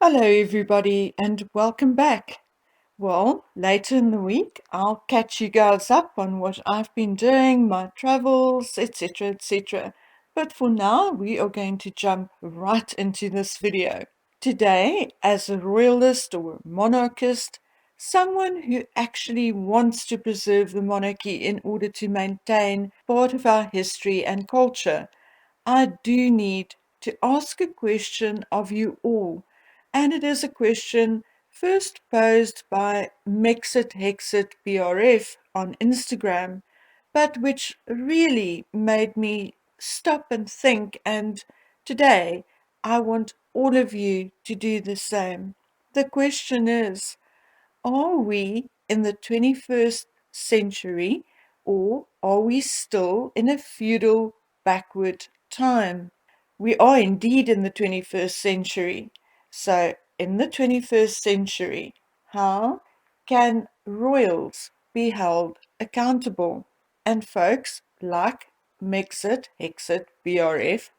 Hello, everybody, and welcome back. Well, later in the week, I'll catch you guys up on what I've been doing, my travels, etc., etc. But for now, we are going to jump right into this video. Today, as a royalist or monarchist, someone who actually wants to preserve the monarchy in order to maintain part of our history and culture, I do need to ask a question of you all, and it is a question first posed by Mexit Hexit BRF on Instagram, but which really made me stop and think, and today I want all of you to do the same. The question is, are we in the 21st century, or are we still in a feudal backward time? We are indeed in the 21st century. So, in the 21st century, how can royals be held accountable? And folks, like Mexit, Hexit, BRF,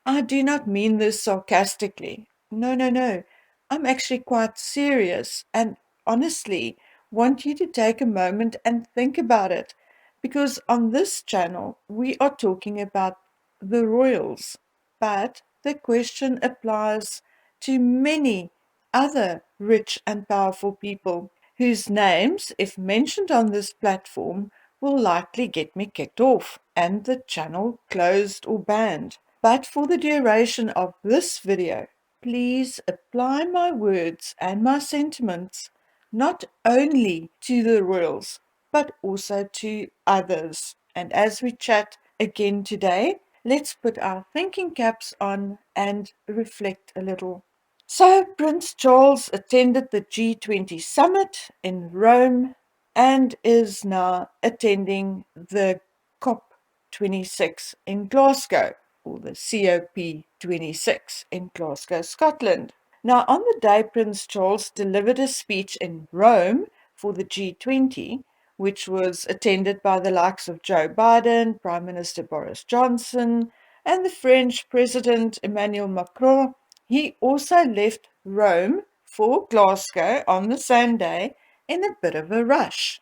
I do not mean this sarcastically. No, no, no. I'm actually quite serious and honestly want you to take a moment and think about it, because on this channel we are talking about the royals, but the question applies to many other rich and powerful people whose names, if mentioned on this platform, will likely get me kicked off and the channel closed or banned. But for the duration of this video, please apply my words and my sentiments not only to the royals, but also to others. And as we chat again today, let's put our thinking caps on and reflect a little. So, Prince Charles attended the G20 summit in Rome and is now attending the COP26 in Glasgow, or the COP26 in Glasgow, Scotland. Now, on the day Prince Charles delivered a speech in Rome for the G20, which was attended by the likes of Joe Biden, Prime Minister Boris Johnson, and the French President Emmanuel Macron, he also left Rome for Glasgow on the same day in a bit of a rush.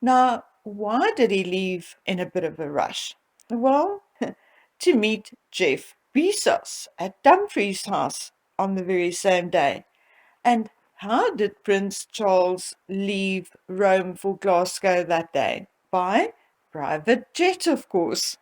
Now, why did he leave in a bit of a rush? Well, to meet Jeff Bezos at Dumfries House on the very same day. And how did Prince Charles leave Rome for Glasgow that day? By private jet, of course.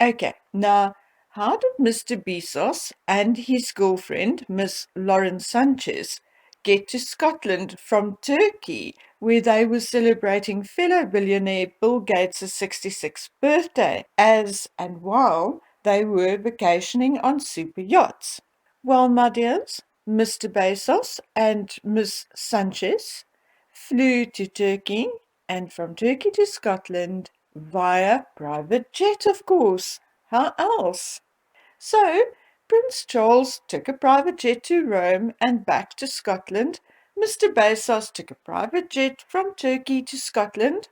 Okay, now, how did Mr. Bezos and his girlfriend, Miss Lauren Sanchez, get to Scotland from Turkey, where they were celebrating fellow billionaire Bill Gates' 66th birthday, as and while they were vacationing on super yachts? Well, my dears, Mr. Bezos and Miss Sanchez flew to Turkey, and from Turkey to Scotland via private jet, of course. How else? So, Prince Charles took a private jet to Rome and back to Scotland. Mr. Bezos took a private jet from Turkey to Scotland.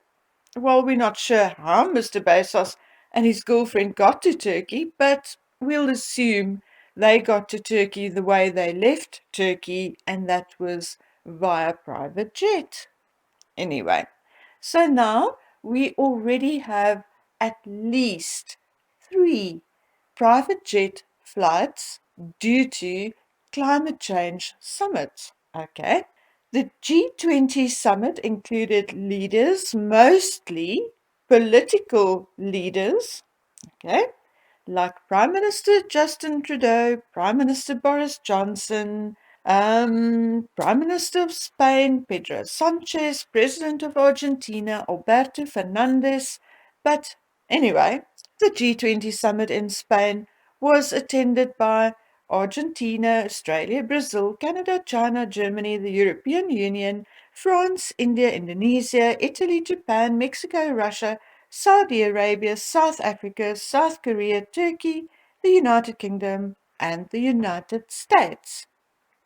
Well, we're not sure how Mr. Bezos and his girlfriend got to Turkey, but we'll assume they got to Turkey the way they left Turkey, and that was via private jet. Anyway, so now we already have at least 3 private jet flights due to climate change summits. Okay. The G20 summit included leaders, mostly political leaders, okay, like Prime Minister Justin Trudeau, Prime Minister Boris Johnson, Prime Minister of Spain, Pedro Sanchez, President of Argentina, Alberto Fernandez. But anyway, the G20 summit in Spain was attended by Argentina, Australia, Brazil, Canada, China, Germany, the European Union, France, India, Indonesia, Italy, Japan, Mexico, Russia, Saudi Arabia, South Africa, South Korea, Turkey, the United Kingdom, and the United States.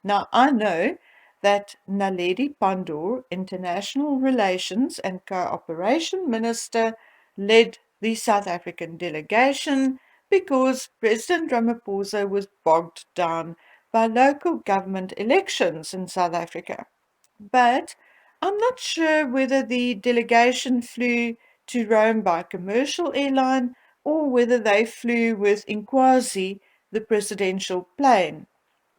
Now, I know that Naledi Pandor, International Relations and Cooperation Minister, led the South African delegation because President Ramaphosa was bogged down by local government elections in South Africa. But I'm not sure whether the delegation flew to Rome by commercial airline or whether they flew with Inkwazi, the presidential plane.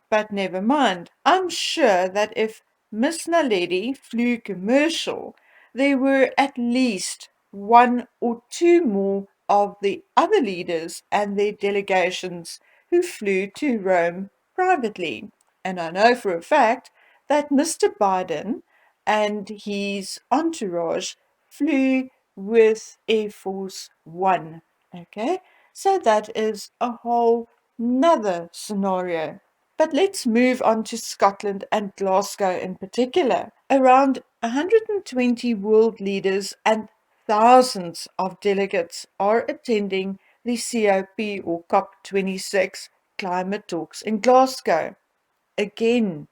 But never mind. I'm sure that if Miss Naledi flew commercial, there were at least one or two more of the other leaders and their delegations who flew to Rome privately. And I know for a fact that Mr. Biden and his entourage flew with Air Force One. Okay, so that is a whole nother scenario. But let's move on to Scotland and Glasgow in particular. Around 120 world leaders and thousands of delegates are attending the COP or COP26 climate talks in Glasgow. Again,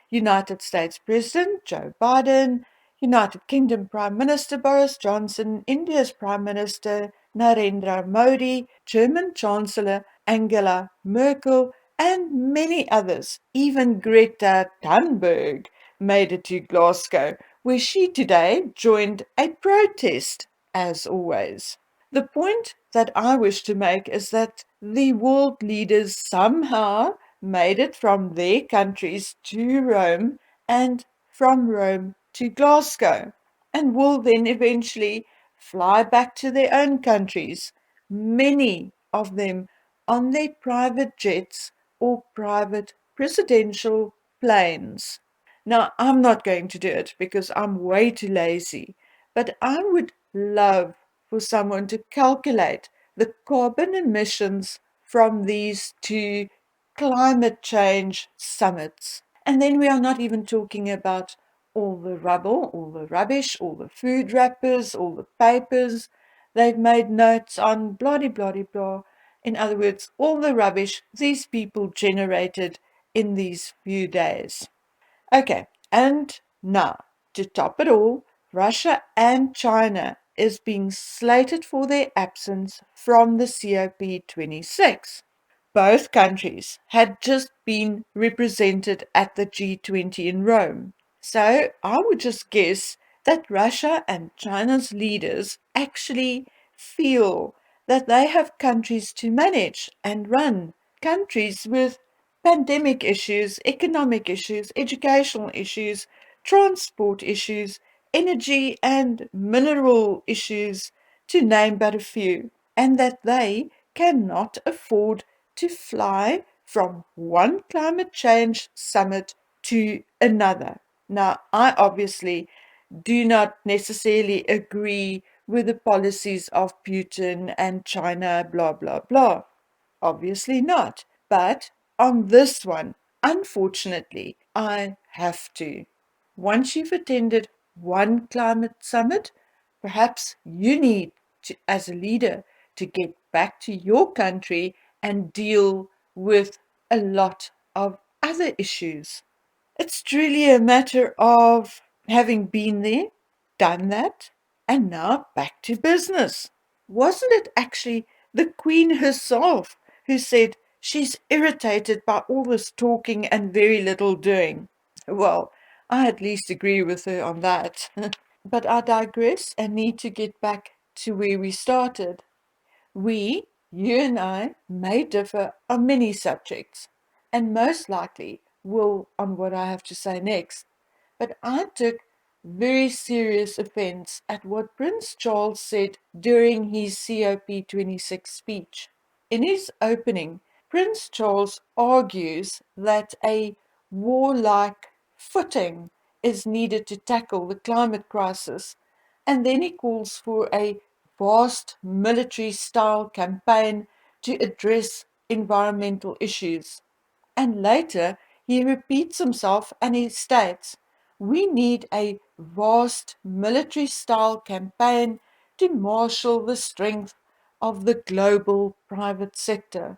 United States President Joe Biden, United Kingdom Prime Minister Boris Johnson, India's Prime Minister Narendra Modi, German Chancellor Angela Merkel, and many others. Even Greta Thunberg made it to Glasgow, where she today joined a protest, as always. The point that I wish to make is that the world leaders somehow made it from their countries to Rome and from Rome to Glasgow, and will then eventually fly back to their own countries, many of them on their private jets or private presidential planes. Now, I'm not going to do it because I'm way too lazy, but I would love for someone to calculate the carbon emissions from these two climate change summits. And then we are not even talking about all the rubble, all the rubbish, all the food wrappers, all the papers they've made notes on, blah, blah, blah, blah. In other words, all the rubbish these people generated in these few days. Okay, and now, to top it all, Russia and China is being slated for their absence from the COP26. Both countries had just been represented at the G20 in Rome. So I would just guess that Russia and China's leaders actually feel that they have countries to manage and run, countries with pandemic issues, economic issues, educational issues, transport issues, energy and mineral issues, to name but a few, and that they cannot afford to fly from one climate change summit to another. Now, I obviously do not necessarily agree with the policies of Putin and China, blah, blah, blah. Obviously not. But on this one, unfortunately, I have to. Once you've attended one climate summit, perhaps you need to, as a leader, to get back to your country and deal with a lot of other issues. It's truly a matter of having been there, done that, and now back to business. Wasn't it actually the Queen herself who said she's irritated by all this talking and very little doing? Well, I at least agree with her on that. But I digress and need to get back to where we started. We, you and I, may differ on many subjects, and most likely will on what I have to say next. But I took very serious offense at what Prince Charles said during his COP26 speech. In his opening, Prince Charles argues that a warlike footing is needed to tackle the climate crisis, and then he calls for a vast military style campaign to address environmental issues. And later he repeats himself and he states, we need a vast military style campaign to marshal the strength of the global private sector.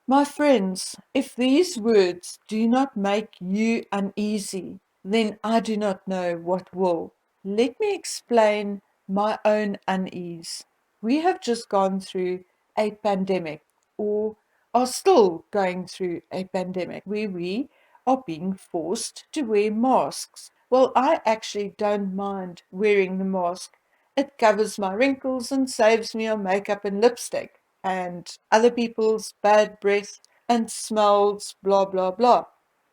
My friends, if these words do not make you uneasy, then I do not know what will. Let me explain my own unease. We have just gone through a pandemic, or are still going through a pandemic where we are being forced to wear masks. Well, I actually don't mind wearing the mask. It covers my wrinkles and saves me on makeup and lipstick and other people's bad breath and smells, blah, blah, blah.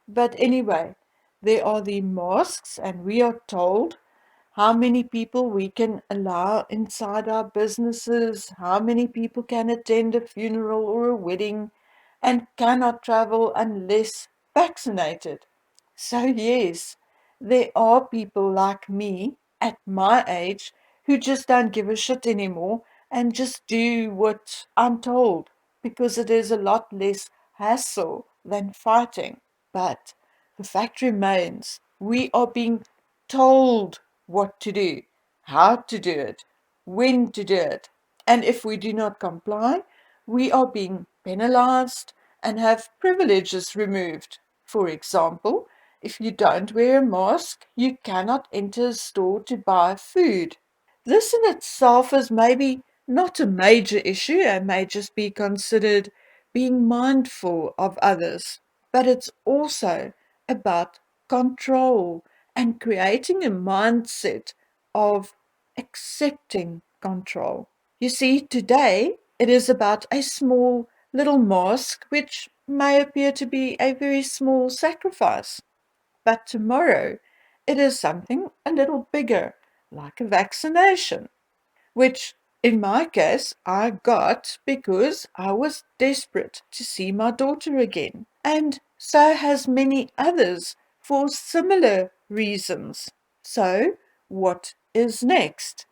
But anyway, there are the masks, and we are told how many people we can allow inside our businesses, how many people can attend a funeral or a wedding, and cannot travel unless vaccinated. So, yes, there are people like me at my age who just don't give a shit anymore and just do what I'm told because it is a lot less hassle than fighting. But the fact remains, we are being told what to do, how to do it, when to do it. And if we do not comply, we are being penalized and have privileges removed. For example, if you don't wear a mask, you cannot enter a store to buy food. This in itself is maybe not a major issue and may just be considered being mindful of others, but it's also about control and creating a mindset of accepting control. You see, today it is about a small little mask, which may appear to be a very small sacrifice, but tomorrow it is something a little bigger, like a vaccination, which in my case I got because I was desperate to see my daughter again. And so has many others for similar reasons. So, what is next?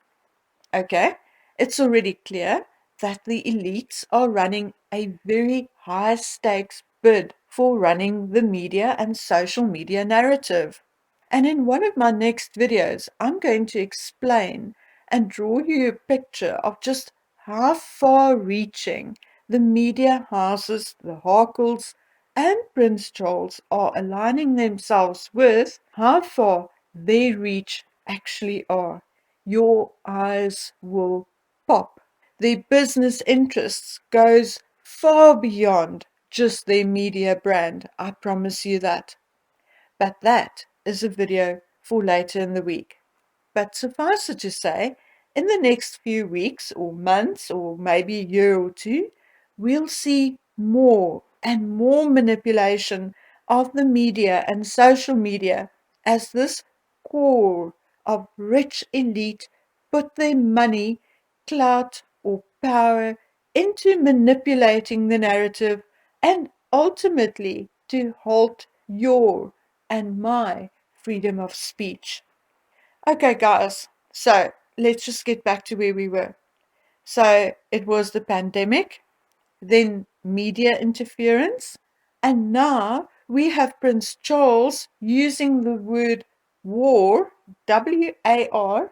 Okay, it's already clear that the elites are running a very high stakes bid for running the media and social media narrative. And in one of my next videos, I'm going to explain and draw you a picture of just how far reaching the media houses, the Harkles, and Prince Charles are aligning themselves with, how far their reach actually are. Your eyes will pop. Their business interests goes far beyond just their media brand. I promise you that. But that is a video for later in the week. But suffice it to say, in the next few weeks or months or maybe a year or two, we'll see more and more manipulation of the media and social media as this core of rich elite put their money, clout, or power into manipulating the narrative and ultimately to halt your and my freedom of speech. Okay, guys, so let's just get back to where we were. So it was the pandemic, then media interference, and now we have Prince Charles using the word war, WAR,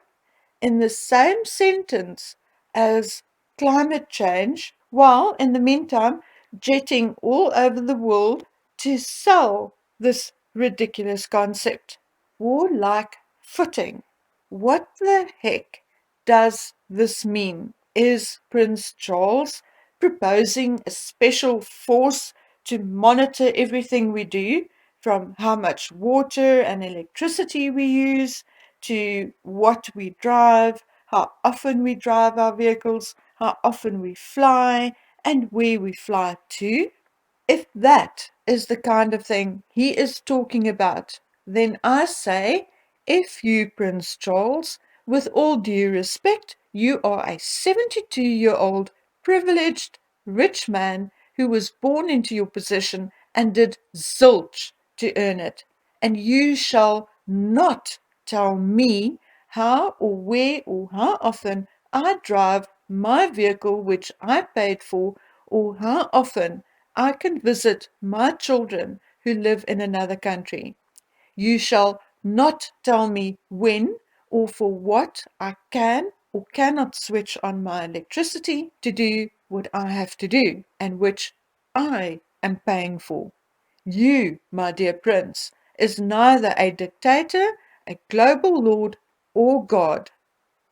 in the same sentence as climate change, while in the meantime jetting all over the world to sell this ridiculous concept. Warlike footing. What the heck does this mean? Is Prince Charles proposing a special force to monitor everything we do, from how much water and electricity we use to what we drive, how often we drive our vehicles, how often we fly, and where we fly to? If that is the kind of thing he is talking about, then I say, if you, Prince Charles, with all due respect, you are a 72-year-old privileged rich man who was born into your position and did zilch to earn it. And you shall not tell me how or where or how often I drive my vehicle which I paid for, or how often I can visit my children who live in another country. You shall not tell me when or for what I can or cannot switch on my electricity to do what I have to do and which I am paying for. You, my dear prince, is neither a dictator, a global lord, or God.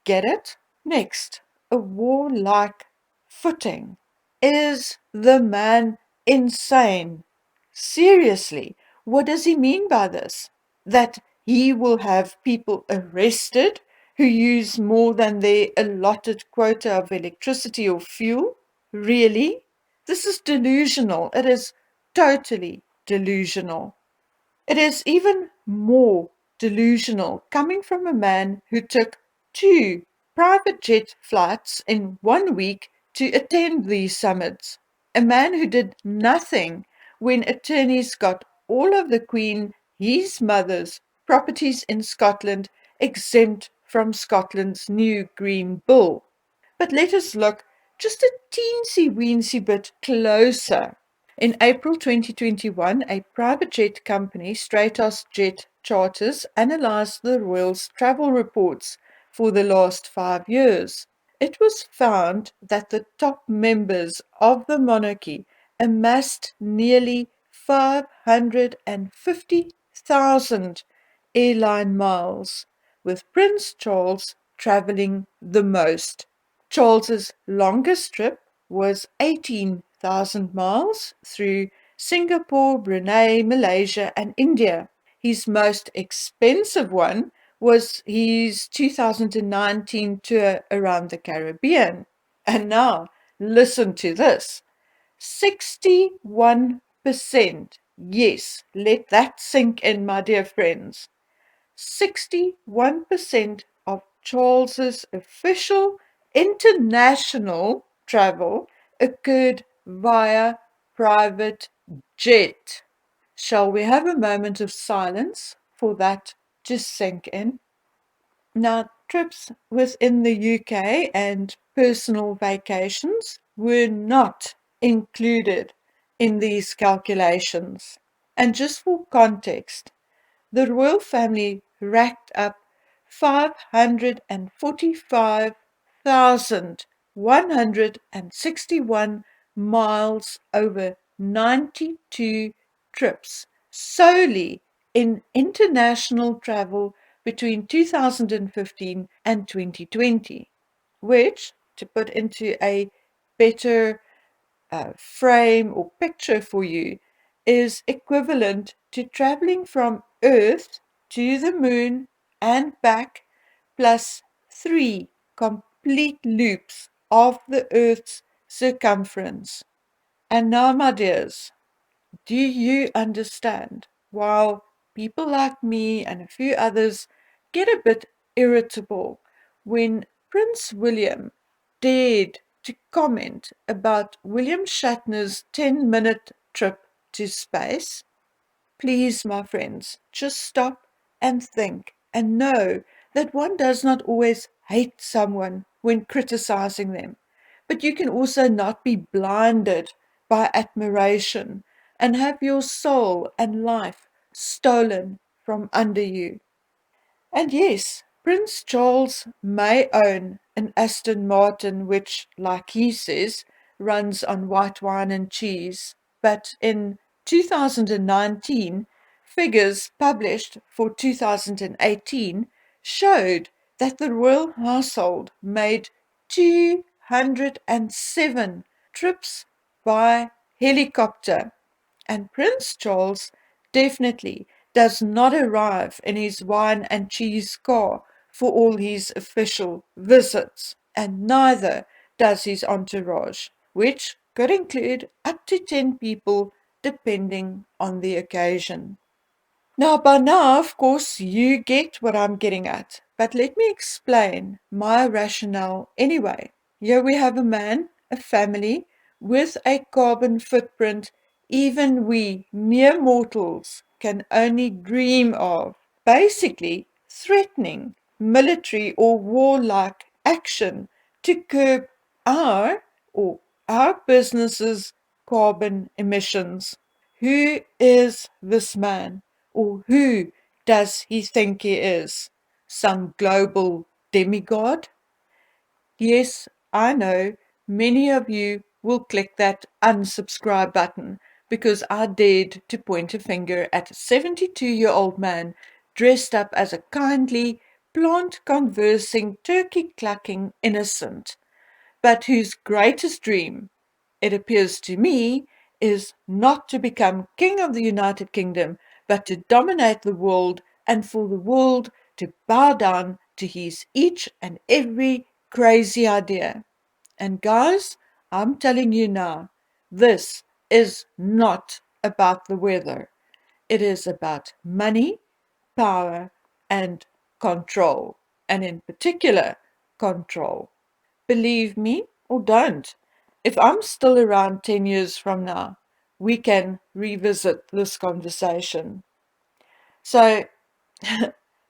Get it? Next, a warlike footing. Is the man insane. Seriously, what does he mean by this? That he will have people arrested who use more than their allotted quota of electricity or fuel? Really? This is delusional. It is totally delusional. It is even more delusional coming from a man who took 2 private jet flights in 1 week to attend these summits. A man who did nothing when attorneys got all of the Queen, his mother's, properties in Scotland exempt from Scotland's new Green Bill. But let us look just a teensy-weensy bit closer. In April 2021, a private jet company, Stratos Jet Charters, analysed the Royal's travel reports for the last 5 years. It was found that the top members of the monarchy amassed nearly 550,000 airline miles, with Prince Charles travelling the most. Charles's longest trip was 18,000 miles through Singapore, Brunei, Malaysia, and India. His most expensive one was his 2019 tour around the Caribbean. And now, listen to this. 61%. Yes, let that sink in, my dear friends. 61% of Charles's official international travel occurred via private jet. Shall we have a moment of silence for that to sink in? Now, trips within the UK and personal vacations were not included in these calculations. And just for context, the royal family racked up 545,161 miles over 92 trips solely in international travel between 2015 and 2020, which, to put into a better frame or picture for you, is equivalent to traveling from Earth to the moon and back, plus 3 complete loops of the Earth's circumference. And now, my dears, do you understand? While people like me and a few others get a bit irritable when Prince William dared to comment about William Shatner's 10-minute trip to space, please, my friends, just stop and think and know that one does not always hate someone when criticizing them, but you can also not be blinded by admiration and have your soul and life stolen from under you. And yes, Prince Charles may own an Aston Martin which, like he says, runs on white wine and cheese, but in 2019, figures published for 2018 showed that the royal household made 207 trips by helicopter, and Prince Charles definitely does not arrive in his wine and cheese car for all his official visits, and neither does his entourage, which could include up to 10 people depending on the occasion. Now, by now, of course, you get what I'm getting at, but let me explain my rationale anyway. Here we have a man, a family, with a carbon footprint even we mere mortals can only dream of, basically threatening military or warlike action to curb our or our business's carbon emissions. Who is this man? Or who does he think he is? Some global demigod? Yes, I know many of you will click that unsubscribe button because I dared to point a finger at a 72-year-old man dressed up as a kindly, plant-conversing, turkey-clucking innocent, but whose greatest dream, it appears to me, is not to become king of the United Kingdom, but to dominate the world and for the world to bow down to his each and every crazy idea. And guys, I'm telling you now, this is not about the weather. It is about money, power, and control. And in particular, control. Believe me or don't, if I'm still around 10 years from now, we can revisit this conversation. So,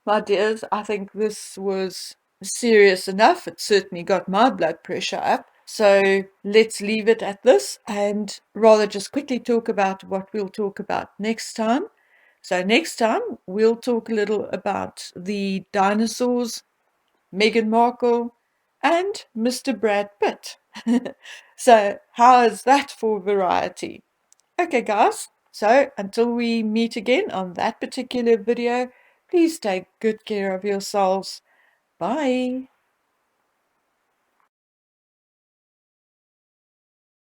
my dears, I think this was serious enough. It certainly got my blood pressure up. So let's leave it at this and rather just quickly talk about what we'll talk about next time. So next time we'll talk a little about the dinosaurs, Meghan Markle, and Mr. Brad Pitt. So how is that for variety? Okay, guys. So until we meet again on that particular video, please take good care of yourselves. Bye.